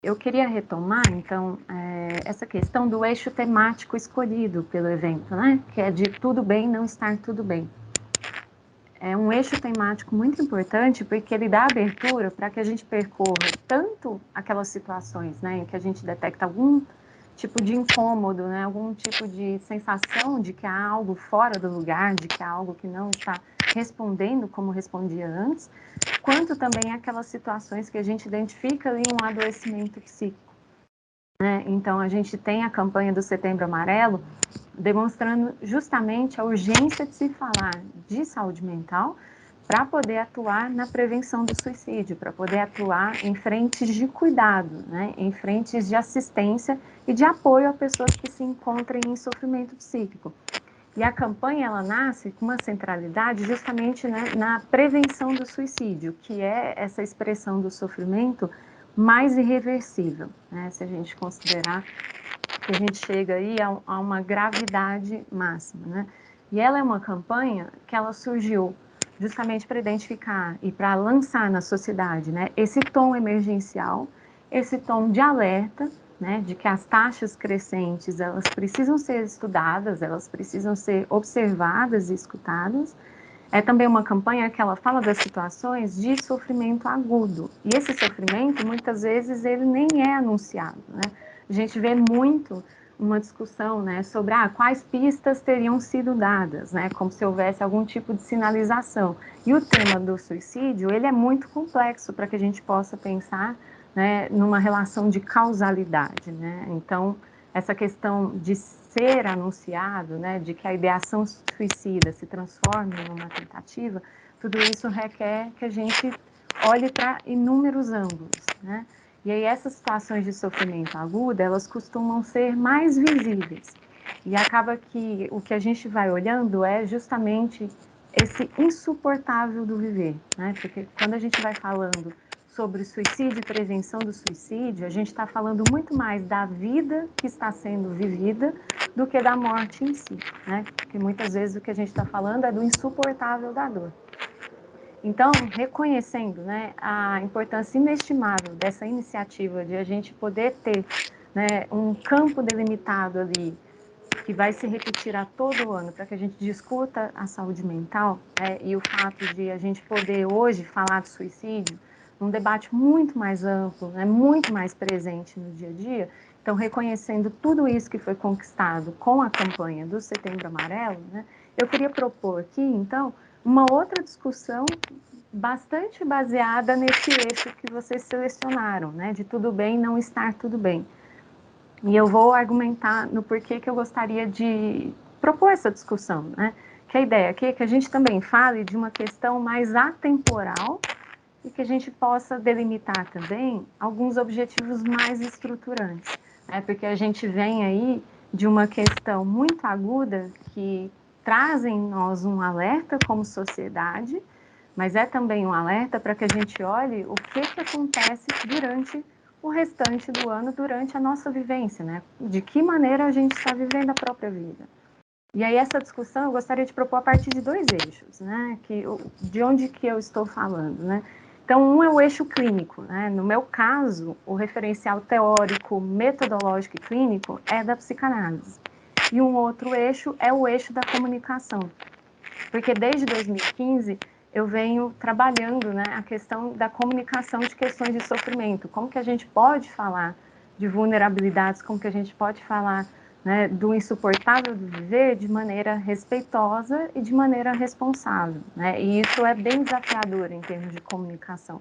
Eu queria retomar, então, essa questão do eixo temático escolhido pelo evento, né? Que é de tudo bem não estar tudo bem. É um eixo temático muito importante porque ele dá abertura para que a gente percorra tanto aquelas situações, né, em que a gente detecta algum tipo de incômodo, né, algum tipo de sensação de que há algo fora do lugar, de que há algo que não está respondendo como respondia antes, quanto também aquelas situações que a gente identifica ali um adoecimento psíquico, né? Então a gente tem a campanha do Setembro Amarelo demonstrando justamente a urgência de se falar de saúde mental para poder atuar na prevenção do suicídio, para poder atuar em frentes de cuidado, né, em frentes de assistência e de apoio a pessoas que se encontrem em sofrimento psíquico. E a campanha, ela nasce com uma centralidade justamente, né, na prevenção do suicídio, que é essa expressão do sofrimento mais irreversível, né, se a gente considerar que a gente chega aí a uma gravidade máxima, né? E ela é uma campanha que ela surgiu justamente para identificar e para lançar na sociedade, né, esse tom emergencial, esse tom de alerta, né, de que as taxas crescentes, elas precisam ser estudadas, elas precisam ser observadas e escutadas. É também uma campanha que ela fala das situações de sofrimento agudo. E esse sofrimento, muitas vezes, ele nem é anunciado, né? A gente vê muito uma discussão, né, sobre quais pistas teriam sido dadas, né, como se houvesse algum tipo de sinalização. E o tema do suicídio, ele é muito complexo para que a gente possa pensar, né, numa relação de causalidade, né? Então, essa questão de ser anunciado, né, de que a ideação suicida se transforme numa tentativa, tudo isso requer que a gente olhe para inúmeros ângulos, né? E aí essas situações de sofrimento agudo, elas costumam ser mais visíveis. E acaba que o que a gente vai olhando é justamente esse insuportável do viver, né? Porque quando a gente vai falando sobre suicídio e prevenção do suicídio, a gente está falando muito mais da vida que está sendo vivida do que da morte em si, né? Porque muitas vezes o que a gente está falando é do insuportável da dor. Então, reconhecendo, né, a importância inestimável dessa iniciativa de a gente poder ter, né, um campo delimitado ali que vai se repetir a todo ano para que a gente discuta a saúde mental, e o fato de a gente poder hoje falar de suicídio num debate muito mais amplo, né, muito mais presente no dia a dia. Então, reconhecendo tudo isso que foi conquistado com a campanha do Setembro Amarelo, né, eu queria propor aqui, então, uma outra discussão bastante baseada nesse eixo que vocês selecionaram, né, de tudo bem não estar tudo bem. E eu vou argumentar no porquê que eu gostaria de propor essa discussão, né? Que a ideia aqui é que a gente também fale de uma questão mais atemporal e que a gente possa delimitar também alguns objetivos mais estruturantes, né? Porque a gente vem aí de uma questão muito aguda que traz em nós um alerta como sociedade, mas é também um alerta para que a gente olhe o que acontece durante o restante do ano, durante a nossa vivência, né? De que maneira a gente está vivendo a própria vida. E aí essa discussão eu gostaria de propor a partir de dois eixos, né? De onde que eu estou falando, né? Então, um é o eixo clínico, né? No meu caso, o referencial teórico, metodológico e clínico é da psicanálise. E um outro eixo é o eixo da comunicação, porque desde 2015 eu venho trabalhando, né, a questão da comunicação de questões de sofrimento, como que a gente pode falar de vulnerabilidades, como que a gente pode falar, né, do insuportável do viver de maneira respeitosa e de maneira responsável, né, e isso é bem desafiador em termos de comunicação.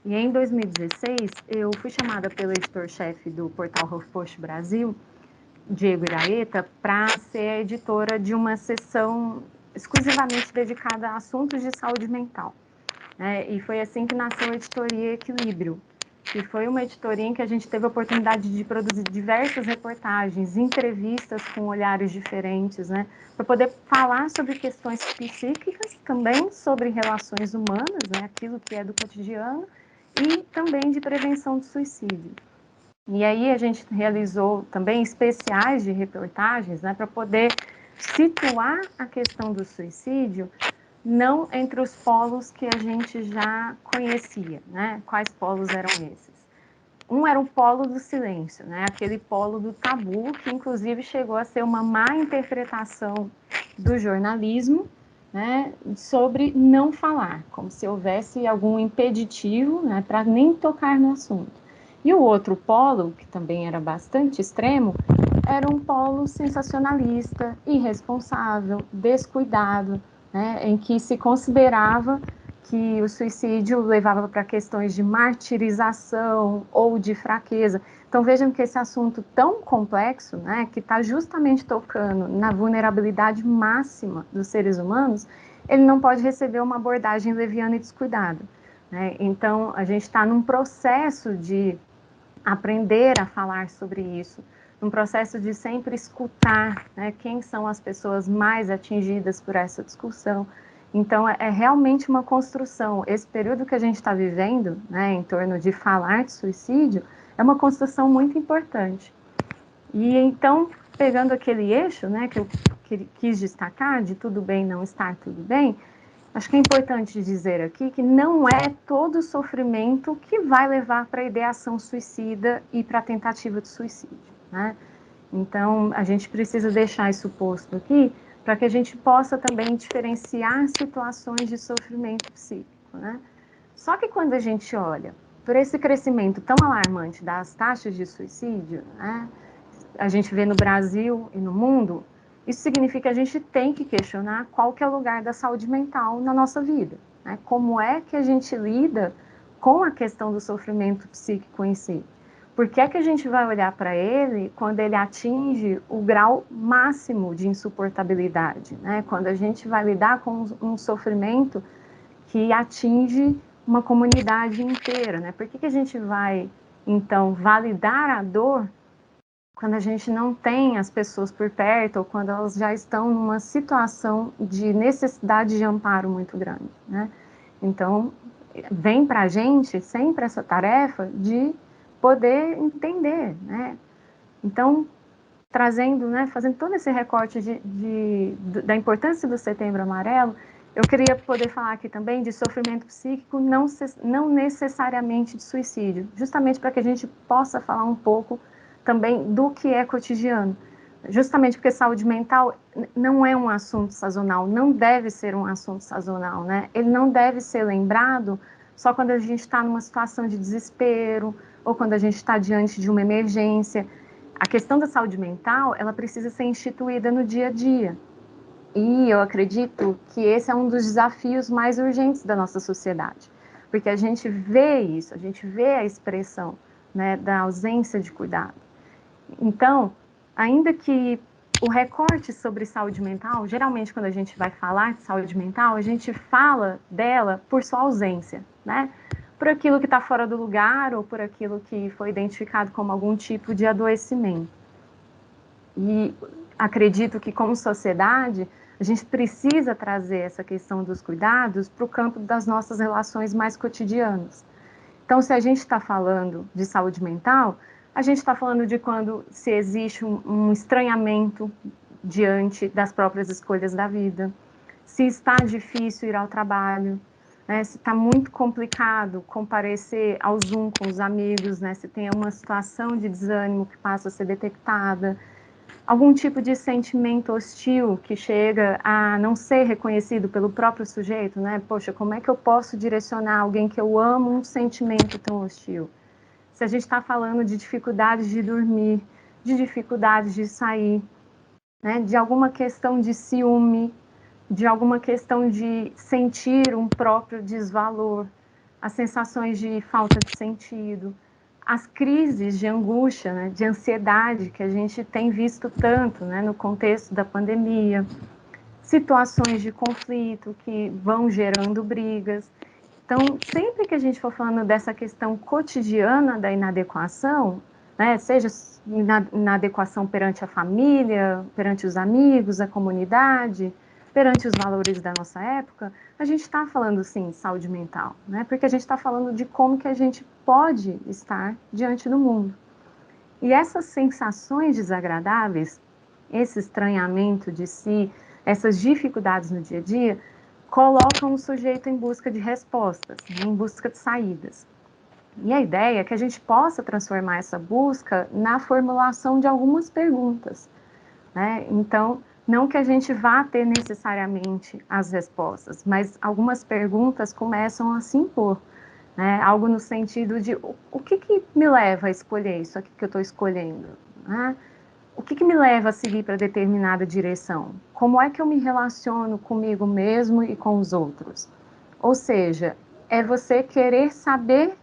E em 2016 eu fui chamada pelo editor-chefe do portal HuffPost Brasil, Diego Iraeta, para ser a editora de uma seção exclusivamente dedicada a assuntos de saúde mental. E foi assim que nasceu a editoria Equilíbrio, que foi uma editoria em que a gente teve a oportunidade de produzir diversas reportagens, entrevistas com olhares diferentes, né, para poder falar sobre questões psíquicas, também sobre relações humanas, né, aquilo que é do cotidiano, e também de prevenção do suicídio. E aí a gente realizou também especiais de reportagens, né, para poder situar a questão do suicídio não entre os polos que a gente já conhecia, né? Quais polos eram esses? Um era o polo do silêncio, né? Aquele polo do tabu, que inclusive chegou a ser uma má interpretação do jornalismo, né? Sobre não falar, como se houvesse algum impeditivo, né? Para nem tocar no assunto. E o outro polo, que também era bastante extremo, era um polo sensacionalista, irresponsável, descuidado, né? Em que se considerava que o suicídio levava para questões de martirização ou de fraqueza. Então vejam que esse assunto tão complexo, né, que está justamente tocando na vulnerabilidade máxima dos seres humanos, ele não pode receber uma abordagem leviana e descuidada, né? Então a gente está num processo de aprender a falar sobre isso, num processo de sempre escutar, né, quem são as pessoas mais atingidas por essa discussão. Então, é realmente uma construção. Esse período que a gente está vivendo, né, em torno de falar de suicídio, é uma construção muito importante. E então, pegando aquele eixo, né, que eu quis destacar, de tudo bem não estar tudo bem, acho que é importante dizer aqui que não é todo sofrimento que vai levar para a ideação suicida e para a tentativa de suicídio, né? Então, a gente precisa deixar isso posto aqui para que a gente possa também diferenciar situações de sofrimento psíquico, né? Só que quando a gente olha por esse crescimento tão alarmante das taxas de suicídio, né, a gente vê no Brasil e no mundo, isso significa que a gente tem que questionar qual que é o lugar da saúde mental na nossa vida, né? Como é que a gente lida com a questão do sofrimento psíquico em si? Por que é que a gente vai olhar para ele quando ele atinge o grau máximo de insuportabilidade, né? Quando a gente vai lidar com um sofrimento que atinge uma comunidade inteira, né? Por que que a gente vai, então, validar a dor quando a gente não tem as pessoas por perto ou quando elas já estão numa situação de necessidade de amparo muito grande, né? Então, vem para a gente sempre essa tarefa de poder entender, né? Então, trazendo, né, fazendo todo esse recorte da importância do Setembro Amarelo, eu queria poder falar aqui também de sofrimento psíquico, não necessariamente de suicídio, justamente para que a gente possa falar um pouco também do que é cotidiano. Justamente porque saúde mental não é um assunto sazonal, não deve ser um assunto sazonal, né? Ele não deve ser lembrado só quando a gente está numa situação de desespero ou quando a gente está diante de uma emergência. A questão da saúde mental, ela precisa ser instituída no dia a dia. E eu acredito que esse é um dos desafios mais urgentes da nossa sociedade, porque a gente vê isso, a gente vê a expressão, né, da ausência de cuidado. Então, ainda que o recorte sobre saúde mental, geralmente quando a gente vai falar de saúde mental, a gente fala dela por sua ausência, né? Por aquilo que está fora do lugar ou por aquilo que foi identificado como algum tipo de adoecimento. E acredito que, como sociedade, a gente precisa trazer essa questão dos cuidados para o campo das nossas relações mais cotidianas. Então, se a gente está falando de saúde mental, a gente está falando de quando se existe um estranhamento diante das próprias escolhas da vida, se está difícil ir ao trabalho, né, se está muito complicado comparecer ao Zoom com os amigos, né, se tem uma situação de desânimo que passa a ser detectada, algum tipo de sentimento hostil que chega a não ser reconhecido pelo próprio sujeito, né? Poxa, como é que eu posso direcionar alguém que eu amo um sentimento tão hostil? Se a gente está falando de dificuldades de dormir, de dificuldades de sair, né? De alguma questão de ciúme, de alguma questão de sentir um próprio desvalor, as sensações de falta de sentido, as crises de angústia, né, de ansiedade que a gente tem visto tanto, né, no contexto da pandemia, situações de conflito que vão gerando brigas. Então, sempre que a gente for falando dessa questão cotidiana da inadequação, né, seja inadequação perante a família, perante os amigos, a comunidade, perante os valores da nossa época, a gente está falando, sim, saúde mental, né? Porque a gente está falando de como que a gente pode estar diante do mundo. E essas sensações desagradáveis, esse estranhamento de si, essas dificuldades no dia a dia, colocam o sujeito em busca de respostas, né? Em busca de saídas. E a ideia é que a gente possa transformar essa busca na formulação de algumas perguntas, né? Então, não que a gente vá ter necessariamente as respostas, mas algumas perguntas começam a se impor, né? Algo no sentido de o que me leva a escolher isso aqui que eu estou escolhendo, né? O que me leva a seguir para determinada direção? Como é que eu me relaciono comigo mesmo e com os outros? Ou seja, é você querer saber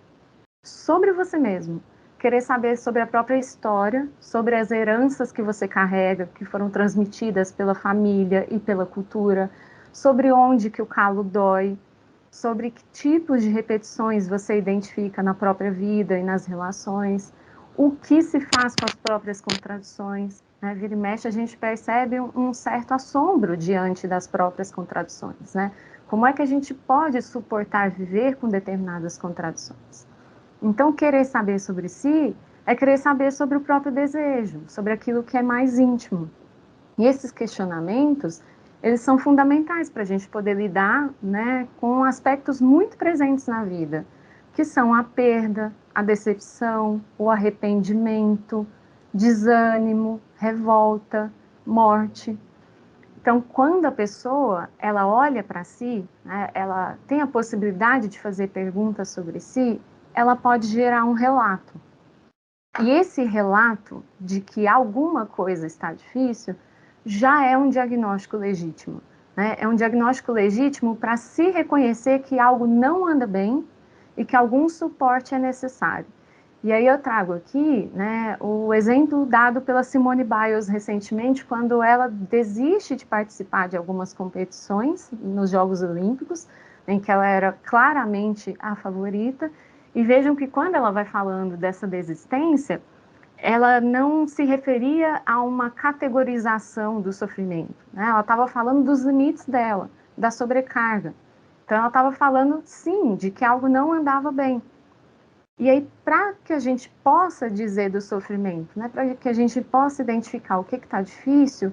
sobre você mesmo, querer saber sobre a própria história, sobre as heranças que você carrega, que foram transmitidas pela família e pela cultura, sobre onde que o calo dói, sobre que tipos de repetições você identifica na própria vida e nas relações, o que se faz com as próprias contradições, né? Vira e mexe, a gente percebe um certo assombro diante das próprias contradições, né? Como é que a gente pode suportar viver com determinadas contradições? Então, querer saber sobre si é querer saber sobre o próprio desejo, sobre aquilo que é mais íntimo. E esses questionamentos, eles são fundamentais para a gente poder lidar, né, com aspectos muito presentes na vida, que são a perda, a decepção, o arrependimento, desânimo, revolta, morte. Então, quando a pessoa ela olha para si, né, ela tem a possibilidade de fazer perguntas sobre si, ela pode gerar um relato. E esse relato de que alguma coisa está difícil já é um diagnóstico legítimo, né? É um diagnóstico legítimo para se reconhecer que algo não anda bem e que algum suporte é necessário. E aí eu trago aqui, né, o exemplo dado pela Simone Biles recentemente, quando ela desiste de participar de algumas competições nos Jogos Olímpicos, em que ela era claramente a favorita. E vejam que quando ela vai falando dessa desistência, ela não se referia a uma categorização do sofrimento, né? Ela estava falando dos limites dela, da sobrecarga. Então ela estava falando, sim, de que algo não andava bem. E aí, para que a gente possa dizer do sofrimento, né, para que a gente possa identificar o que está difícil,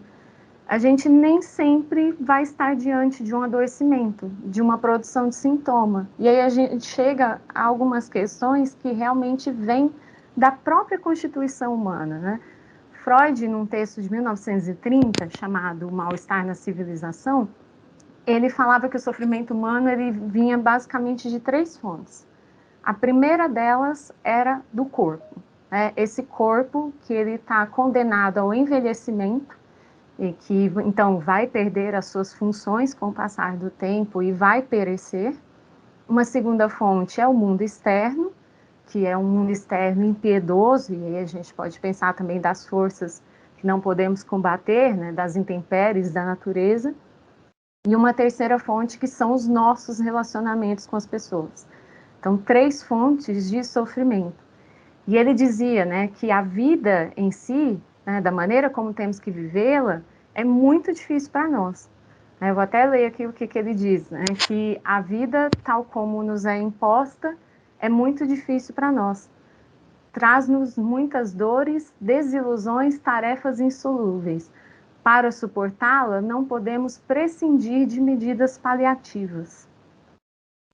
a gente nem sempre vai estar diante de um adoecimento, de uma produção de sintoma. E aí a gente chega a algumas questões que realmente vêm da própria constituição humana, né? Freud, num texto de 1930, chamado O Mal-Estar na Civilização, ele falava que o sofrimento humano ele vinha basicamente de três fontes. A primeira delas era do corpo, né? Esse corpo que ele está condenado ao envelhecimento e que então vai perder as suas funções com o passar do tempo e vai perecer. Uma segunda fonte é o mundo externo, que é um mundo externo impiedoso, e aí a gente pode pensar também das forças que não podemos combater, né, das intempéries da natureza. E uma terceira fonte que são os nossos relacionamentos com as pessoas. Então, três fontes de sofrimento. E ele dizia, né, que a vida em si, né, da maneira como temos que vivê-la, é muito difícil para nós. Eu vou até ler aqui o que ele diz, né, que a vida, tal como nos é imposta, é muito difícil para nós. Traz-nos muitas dores, desilusões, tarefas insolúveis. Para suportá-la, não podemos prescindir de medidas paliativas.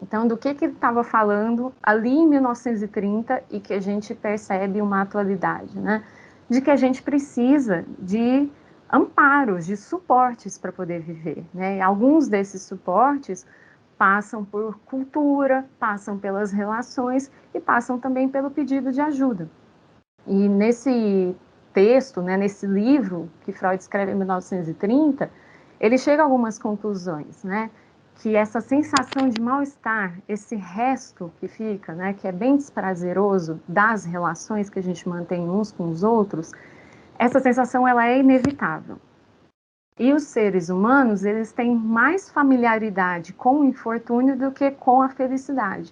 Então, do que ele estava falando ali em 1930 e que a gente percebe uma atualidade, né? De que a gente precisa de amparos, de suportes para poder viver, né? E alguns desses suportes passam por cultura, passam pelas relações e passam também pelo pedido de ajuda. E nesse texto, né, nesse livro que Freud escreve em 1930, ele chega a algumas conclusões, né? Que essa sensação de mal-estar, esse resto que fica, né, que é bem desprazeroso das relações que a gente mantém uns com os outros, essa sensação ela é inevitável. E os seres humanos, eles têm mais familiaridade com o infortúnio do que com a felicidade.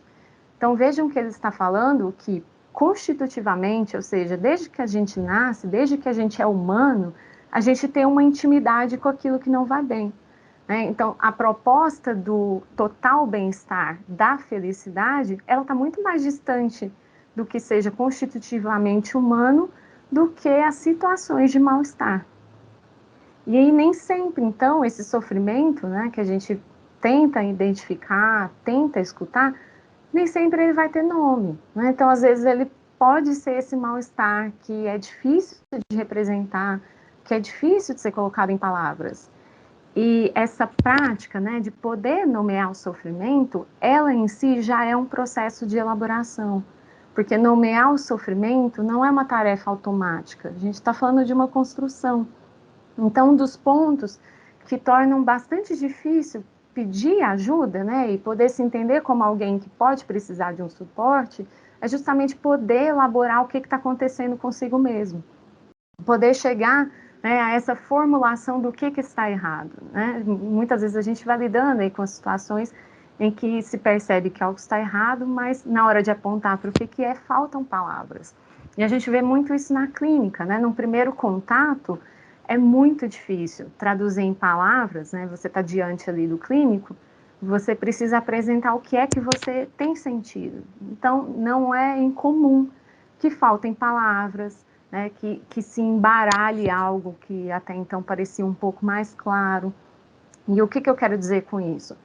Então vejam que ele está falando que constitutivamente, ou seja, desde que a gente nasce, desde que a gente é humano, a gente tem uma intimidade com aquilo que não vai bem. Né? Então, a proposta do total bem-estar, da felicidade, ela está muito mais distante do que seja constitutivamente humano do que as situações de mal-estar. E aí nem sempre, então, esse sofrimento, né, que a gente tenta identificar, tenta escutar, nem sempre ele vai ter nome, né? Então, às vezes, ele pode ser esse mal-estar que é difícil de representar, que é difícil de ser colocado em palavras. E essa prática, né, de poder nomear o sofrimento, ela em si já é um processo de elaboração, porque nomear o sofrimento não é uma tarefa automática, a gente está falando de uma construção. Então, um dos pontos que tornam bastante difícil pedir ajuda, né, e poder se entender como alguém que pode precisar de um suporte, é justamente poder elaborar o que está acontecendo consigo mesmo. Poder chegar, né, a essa formulação do que está errado, né? Muitas vezes a gente vai lidando aí com situações em que se percebe que algo está errado, mas na hora de apontar para o que é, faltam palavras. E a gente vê muito isso na clínica, né? Num primeiro contato, é muito difícil traduzir em palavras, né? Você está diante ali do clínico, você precisa apresentar o que é que você tem sentido. Então, não é incomum que faltem palavras, né, que se embaralhe algo que até então parecia um pouco mais claro. E o que eu quero dizer com isso?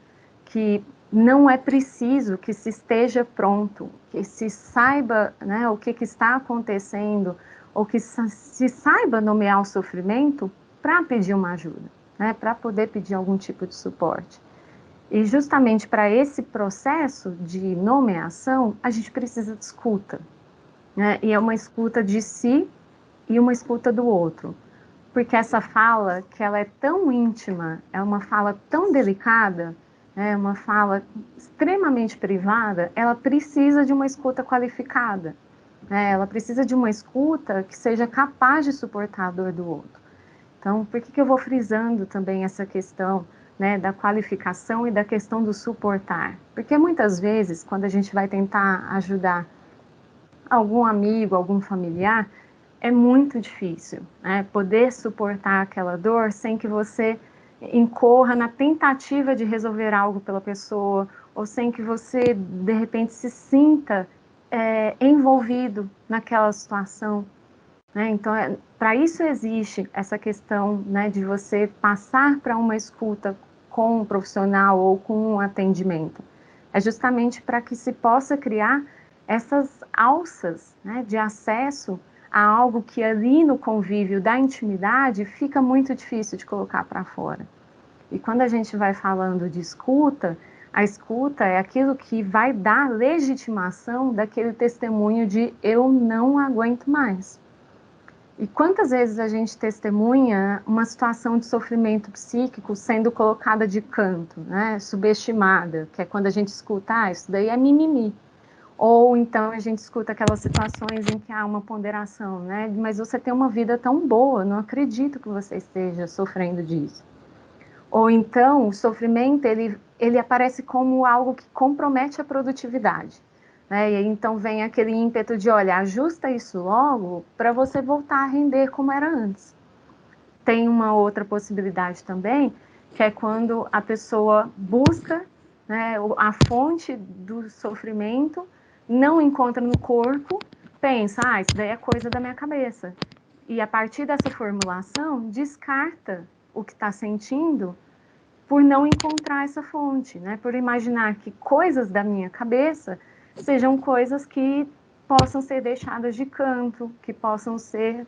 Que não é preciso que se esteja pronto, que se saiba, né, o que está acontecendo, ou que se saiba nomear o sofrimento para pedir uma ajuda, né, para poder pedir algum tipo de suporte. E justamente para esse processo de nomeação, a gente precisa de escuta, né, e é uma escuta de si e uma escuta do outro. Porque essa fala, que ela é tão íntima, é uma fala tão delicada, é uma fala extremamente privada, ela precisa de uma escuta qualificada, né? Ela precisa de uma escuta que seja capaz de suportar a dor do outro. Então, por que eu vou frisando também essa questão, né, da qualificação e da questão do suportar? Porque muitas vezes, quando a gente vai tentar ajudar algum amigo, algum familiar, é muito difícil, né? Poder suportar aquela dor sem que você incorra na tentativa de resolver algo pela pessoa, ou sem que você, de repente, se sinta envolvido naquela situação, né? Então, para isso existe essa questão, né, de você passar para uma escuta com um profissional ou com um atendimento. É justamente para que se possa criar essas alças, né, de acesso a algo que ali no convívio da intimidade fica muito difícil de colocar para fora. E quando a gente vai falando de escuta, a escuta é aquilo que vai dar legitimação daquele testemunho de eu não aguento mais. E quantas vezes a gente testemunha uma situação de sofrimento psíquico sendo colocada de canto, né, subestimada, que é quando a gente escuta, isso daí é mimimi. Ou então a gente escuta aquelas situações em que há uma ponderação, né, mas você tem uma vida tão boa, não acredito que você esteja sofrendo disso. Ou então o sofrimento, ele aparece como algo que compromete a produtividade. Né? E aí, então vem aquele ímpeto de, olha, ajusta isso logo para você voltar a render como era antes. Tem uma outra possibilidade também, que é quando a pessoa busca, né, a fonte do sofrimento, não encontra no corpo, pensa, isso daí é coisa da minha cabeça. E a partir dessa formulação, descarta o que está sentindo por não encontrar essa fonte, né? Por imaginar que coisas da minha cabeça sejam coisas que possam ser deixadas de canto, que possam ser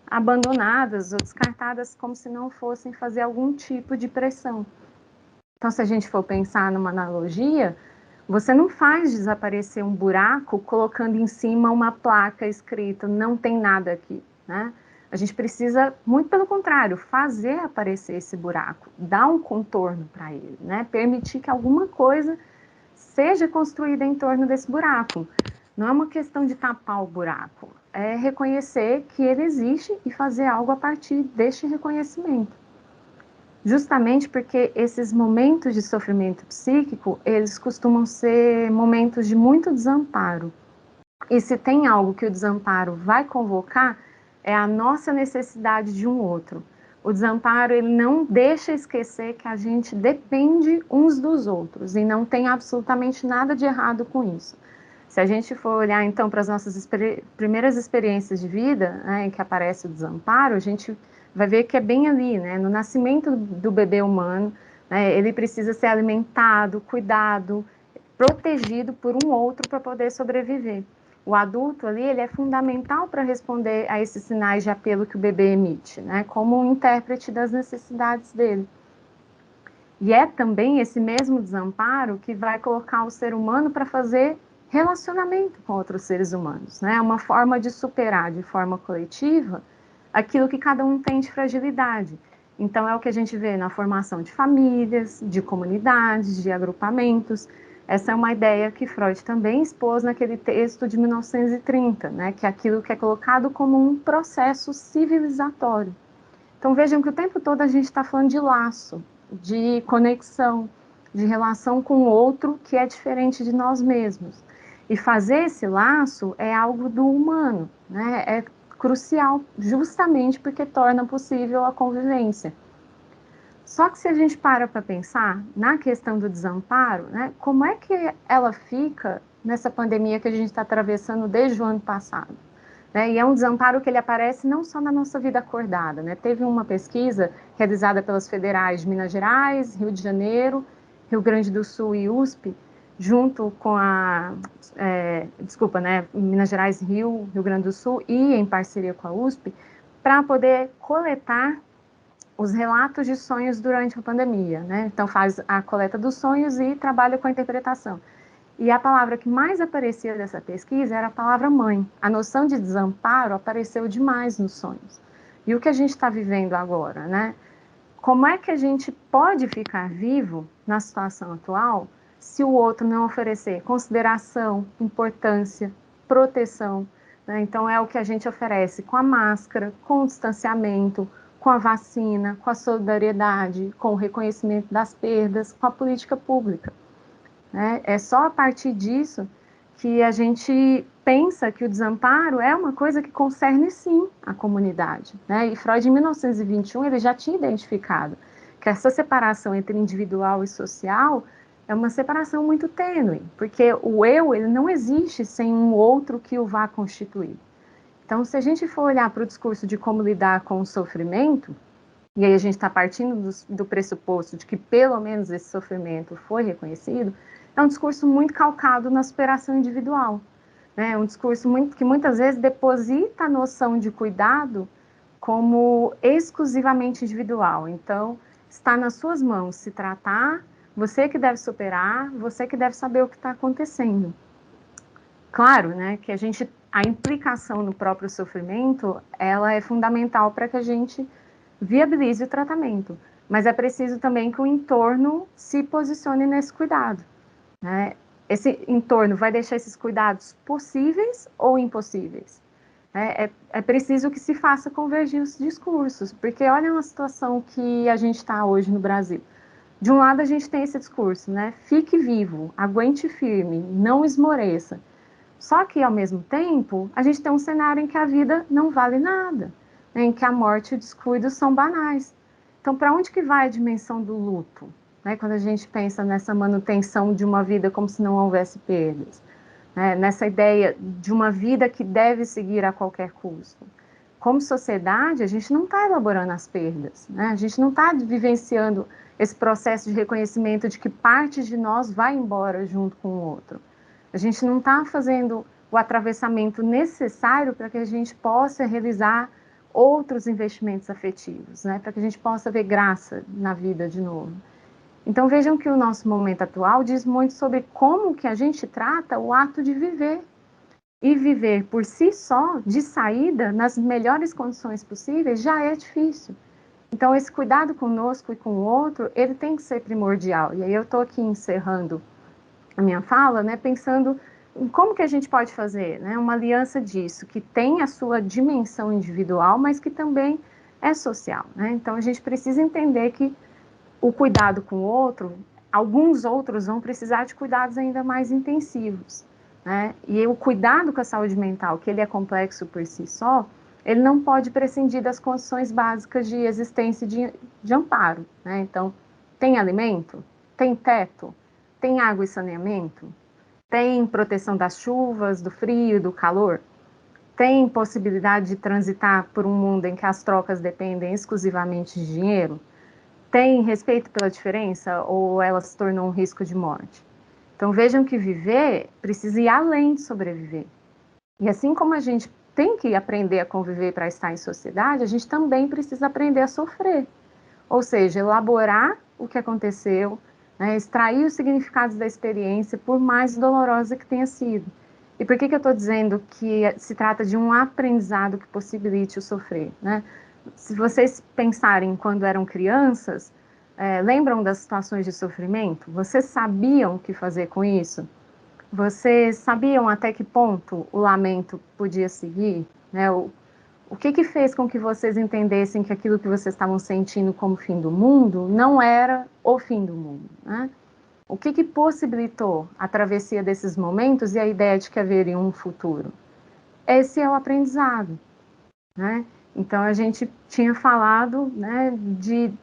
abandonadas ou descartadas como se não fossem fazer algum tipo de pressão. Então, se a gente for pensar numa analogia, você não faz desaparecer um buraco colocando em cima uma placa escrita não tem nada aqui, né? A gente precisa, muito pelo contrário, fazer aparecer esse buraco, dar um contorno para ele, né? Permitir que alguma coisa seja construída em torno desse buraco. Não é uma questão de tapar o buraco, é reconhecer que ele existe e fazer algo a partir deste reconhecimento. Justamente porque esses momentos de sofrimento psíquico, eles costumam ser momentos de muito desamparo. E se tem algo que o desamparo vai convocar, é a nossa necessidade de um outro. O desamparo, ele não deixa esquecer que a gente depende uns dos outros e não tem absolutamente nada de errado com isso. Se a gente for olhar, então, para as nossas primeiras experiências de vida, né, em que aparece o desamparo, a gente vai ver que é bem ali, né, no nascimento do bebê humano, né, ele precisa ser alimentado, cuidado, protegido por um outro para poder sobreviver. O adulto ali, ele é fundamental para responder a esses sinais de apelo que o bebê emite, né, como um intérprete das necessidades dele. E é também esse mesmo desamparo que vai colocar o ser humano para fazer relacionamento com outros seres humanos, né? Uma forma de superar de forma coletiva aquilo que cada um tem de fragilidade. Então, é o que a gente vê na formação de famílias, de comunidades, de agrupamentos. Essa é uma ideia que Freud também expôs naquele texto de 1930, né? Que é aquilo que é colocado como um processo civilizatório. Então, vejam que o tempo todo a gente está falando de laço, de conexão, de relação com o outro que é diferente de nós mesmos. E fazer esse laço é algo do humano, né? É crucial, justamente porque torna possível a convivência. Só que se a gente para pensar na questão do desamparo, né? Como é que ela fica nessa pandemia que a gente está atravessando desde o ano passado? Né? E é um desamparo que ele aparece não só na nossa vida acordada, né? Teve uma pesquisa realizada pelas federais de Minas Gerais, Rio de Janeiro, Rio Grande do Sul e USP, junto com né? Minas Gerais, Rio Grande do Sul e em parceria com a USP, para poder coletar os relatos de sonhos durante a pandemia, né? Então faz a coleta dos sonhos e trabalha com a interpretação. E a palavra que mais aparecia dessa pesquisa era a palavra mãe. A noção de desamparo apareceu demais nos sonhos. E o que a gente está vivendo agora, né? Como é que a gente pode ficar vivo na situação atual se o outro não oferecer consideração, importância, proteção, né? Então é o que a gente oferece com a máscara, com o distanciamento, com a vacina, com a solidariedade, com o reconhecimento das perdas, com a política pública. Né? É só a partir disso que a gente pensa que o desamparo é uma coisa que concerne sim a comunidade. Né? E Freud, em 1921, ele já tinha identificado que essa separação entre individual e social é uma separação muito tênue, porque o eu ele não existe sem um outro que o vá constituir. Então, se a gente for olhar para o discurso de como lidar com o sofrimento, e aí a gente está partindo do pressuposto de que pelo menos esse sofrimento foi reconhecido, é um discurso muito calcado na superação individual. Né? É um discurso que muitas vezes deposita a noção de cuidado como exclusivamente individual. Então, está nas suas mãos se tratar, você que deve superar, você que deve saber o que está acontecendo. Claro, né, que a implicação no próprio sofrimento, ela é fundamental para que a gente viabilize o tratamento, mas é preciso também que o entorno se posicione nesse cuidado. Né? Esse entorno vai deixar esses cuidados possíveis ou impossíveis? É preciso que se faça convergir os discursos, porque olha uma situação que a gente está hoje no Brasil. De um lado a gente tem esse discurso, né? Fique vivo, aguente firme, não esmoreça. Só que, ao mesmo tempo, a gente tem um cenário em que a vida não vale nada, né, em que a morte e o descuido são banais. Então, para onde que vai a dimensão do luto? Né, quando a gente pensa nessa manutenção de uma vida como se não houvesse perdas, né, nessa ideia de uma vida que deve seguir a qualquer custo. Como sociedade, a gente não está elaborando as perdas, né? A gente não está vivenciando esse processo de reconhecimento de que parte de nós vai embora junto com o outro. A gente não está fazendo o atravessamento necessário para que a gente possa realizar outros investimentos afetivos, né? Para que a gente possa ver graça na vida de novo. Então vejam que o nosso momento atual diz muito sobre como que a gente trata o ato de viver. E viver por si só, de saída, nas melhores condições possíveis, já é difícil. Então esse cuidado conosco e com o outro, ele tem que ser primordial. E aí eu estou aqui encerrando a minha fala, né, pensando em como que a gente pode fazer, né, uma aliança disso, que tem a sua dimensão individual, mas que também é social, né? Então a gente precisa entender que o cuidado com o outro, alguns outros vão precisar de cuidados ainda mais intensivos, né? E o cuidado com a saúde mental, que ele é complexo por si só, ele não pode prescindir das condições básicas de existência de amparo, né? Então, tem alimento? Tem teto? Tem água e saneamento? Tem proteção das chuvas, do frio e do calor? Tem possibilidade de transitar por um mundo em que as trocas dependem exclusivamente de dinheiro? Tem respeito pela diferença ou ela se tornou um risco de morte? Então vejam que viver precisa ir além de sobreviver. E assim como a gente tem que aprender a conviver para estar em sociedade, a gente também precisa aprender a sofrer. Ou seja, elaborar o que aconteceu, né, extrair os significados da experiência, por mais dolorosa que tenha sido. E por que eu estou dizendo que se trata de um aprendizado que possibilite o sofrer, né? Se vocês pensarem quando eram crianças, lembram das situações de sofrimento? Vocês sabiam o que fazer com isso? Vocês sabiam até que ponto o lamento podia seguir, né? O que fez com que vocês entendessem que aquilo que vocês estavam sentindo como fim do mundo não era o fim do mundo, né? O que possibilitou a travessia desses momentos e a ideia de que haveria um futuro? Esse é o aprendizado, né? Então, a gente tinha falado, né, de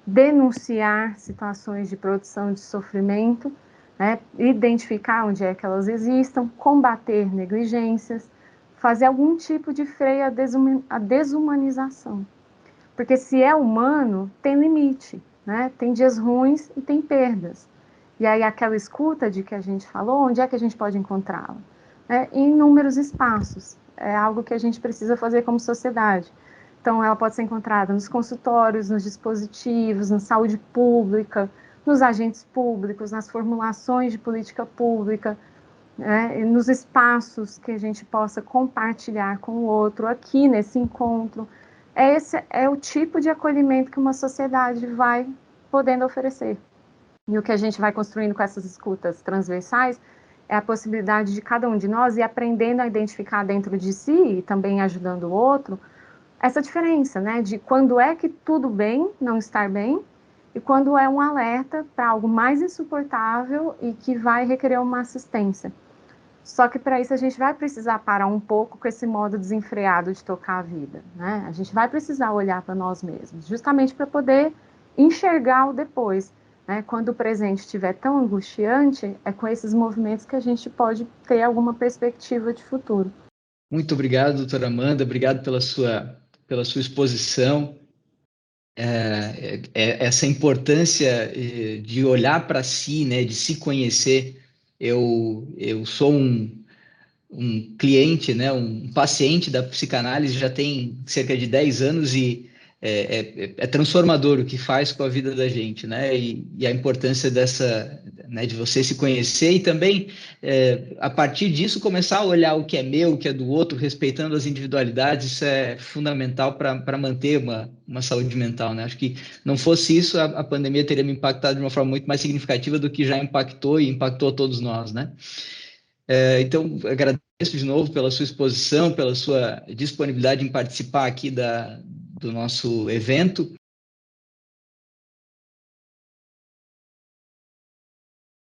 denunciar situações de produção de sofrimento, né, identificar onde é que elas existam, combater negligências, fazer algum tipo de freio à desumanização. Porque se é humano, tem limite, né? Tem dias ruins e tem perdas. E aí aquela escuta de que a gente falou, onde é que a gente pode encontrá-la? Em inúmeros espaços. É algo que a gente precisa fazer como sociedade. Então, ela pode ser encontrada nos consultórios, nos dispositivos, na saúde pública, nos agentes públicos, nas formulações de política pública, nos espaços que a gente possa compartilhar com o outro aqui nesse encontro. Esse é o tipo de acolhimento que uma sociedade vai podendo oferecer. E o que a gente vai construindo com essas escutas transversais é a possibilidade de cada um de nós ir aprendendo a identificar dentro de si e também ajudando o outro essa diferença, né, de quando é que tudo bem não estar bem e quando é um alerta para algo mais insuportável e que vai requerer uma assistência. Só que para isso a gente vai precisar parar um pouco com esse modo desenfreado de tocar a vida, né? A gente vai precisar olhar para nós mesmos, justamente para poder enxergar o depois, né? Quando o presente estiver tão angustiante, é com esses movimentos que a gente pode ter alguma perspectiva de futuro. Muito obrigado, doutora Amanda, obrigado pela sua exposição. Essa importância de olhar para si, né, de se conhecer. Eu sou um cliente, né, um paciente da psicanálise já tem cerca de 10 anos e é transformador o que faz com a vida da gente, né? E a importância dessa, né, de você se conhecer e também, a partir disso, começar a olhar o que é meu, o que é do outro, respeitando as individualidades, isso é fundamental para manter uma saúde mental, né? Acho que não fosse isso, a pandemia teria me impactado de uma forma muito mais significativa do que já impactou e impactou a todos nós, né? Então, agradeço de novo pela sua exposição, pela sua disponibilidade em participar aqui do nosso evento.